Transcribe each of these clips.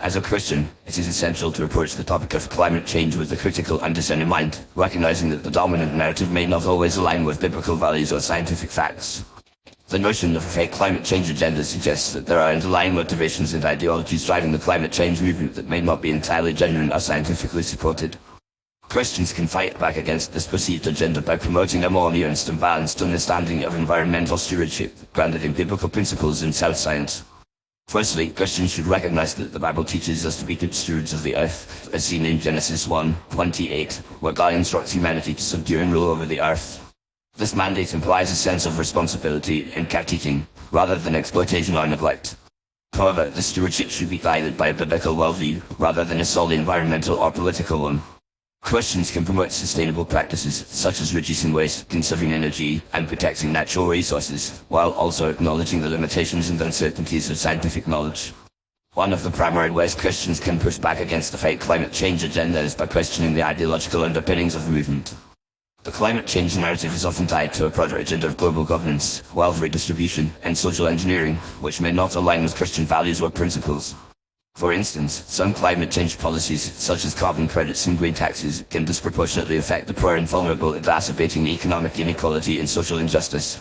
As a Christian, it is essential to approach the topic of climate change with a critical and discerning mind, recognizing that the dominant narrative may not always align with biblical values or scientific facts. The notion of a fake climate change agenda suggests that there are underlying motivations and ideologies driving the climate change movement that may not be entirely genuine or scientifically supported. Christians can fight back against this perceived agenda by promoting a more nuanced and balanced understanding of environmental stewardship, grounded in biblical principles and sound science. Firstly, Christians should recognize that the Bible teaches us to be good stewards of the earth, as seen in Genesis 1:28, where God instructs humanity to subdue and rule over the earth. This mandate implies a sense of responsibility in caretaking, rather than exploitation or neglect. However, the stewardship should be guided by a biblical worldview, rather than a solely environmental or political one. Christians can promote sustainable practices, such as reducing waste, conserving energy, and protecting natural resources, while also acknowledging the limitations and uncertainties of scientific knowledge. One of the primary ways Christians can push back against the fake climate change agenda is by questioning the ideological underpinnings of the movement. The climate change narrative is often tied to a broader agenda of global governance, wealth redistribution, and social engineering, which may not align with Christian values or principles. For instance, some climate change policies, such as carbon credits and green taxes, can disproportionately affect the poor and vulnerable, exacerbating economic inequality and social injustice.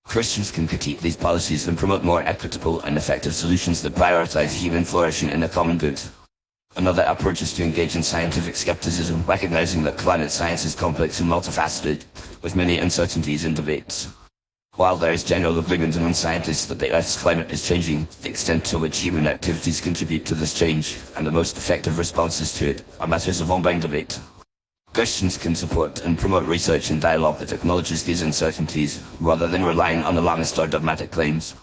Christians can critique these policies and promote more equitable and effective solutions that prioritize human flourishing and the common good. Another approach is to engage in scientific skepticism, recognizing that climate science is complex and multifaceted, with many uncertainties and debates. While there is general agreement among scientists that the Earth's climate is changing, the extent to which human activities contribute to this change, and the most effective responses to it, are matters of ongoing debate. Christians can support and promote research and dialogue that acknowledges these uncertainties, rather than relying on alarmist or dogmatic claims.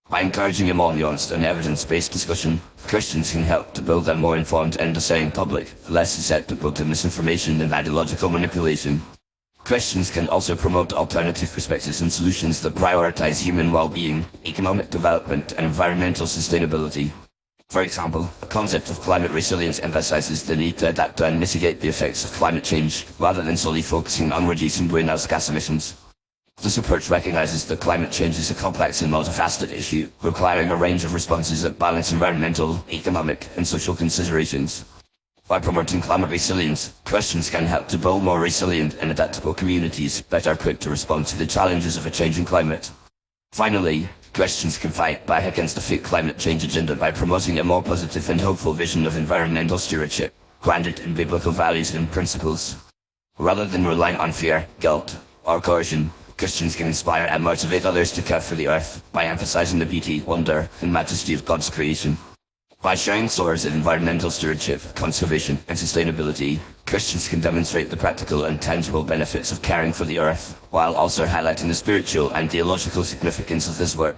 By encouraging a more nuanced and evidence-based discussion, Christians can help to build a more informed and discerning public, less susceptible to misinformation and ideological manipulation. Christians can also promote alternative perspectives and solutions that prioritize human well-being, economic development, and environmental sustainability. For example, the concept of climate resilience emphasizes the need to adapt and mitigate the effects of climate change, rather than solely focusing on reducing greenhouse gas emissions. This approach recognizes that climate change is a complex and multifaceted issue, requiring a range of responses that balance environmental, economic, and social considerations. By promoting climate resilience, Christians can help to build more resilient and adaptable communities that are equipped to respond to the challenges of a changing climate. Finally, Christians can fight back against the fake climate change agenda by promoting a more positive and hopeful vision of environmental stewardship, grounded in biblical values and principles. Rather than relying on fear, guilt, or coercion, Christians can inspire and motivate others to care for the earth by emphasizing the beauty, wonder, and majesty of God's creation. By sharing stories of environmental stewardship, conservation, and sustainability, Christians can demonstrate the practical and tangible benefits of caring for the earth, while also highlighting the spiritual and theological significance of this work.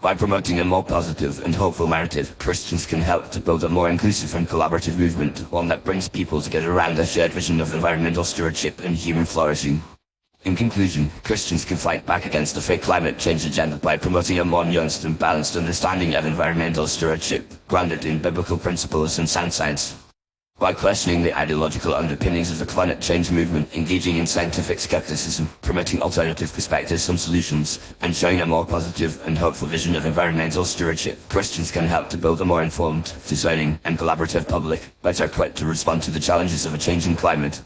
By promoting a more positive and hopeful narrative, Christians can help to build a more inclusive and collaborative movement, one that brings people together around a shared vision of environmental stewardship and human flourishing. In conclusion, Christians can fight back against the fake climate change agenda by promoting a more nuanced and balanced understanding of environmental stewardship, grounded in biblical principles and sound science. By questioning the ideological underpinnings of the climate change movement, engaging in scientific skepticism, promoting alternative perspectives and solutions, and showing a more positive and hopeful vision of environmental stewardship, Christians can help to build a more informed, discerning, and collaborative public, better equipped to respond to the challenges of a changing climate.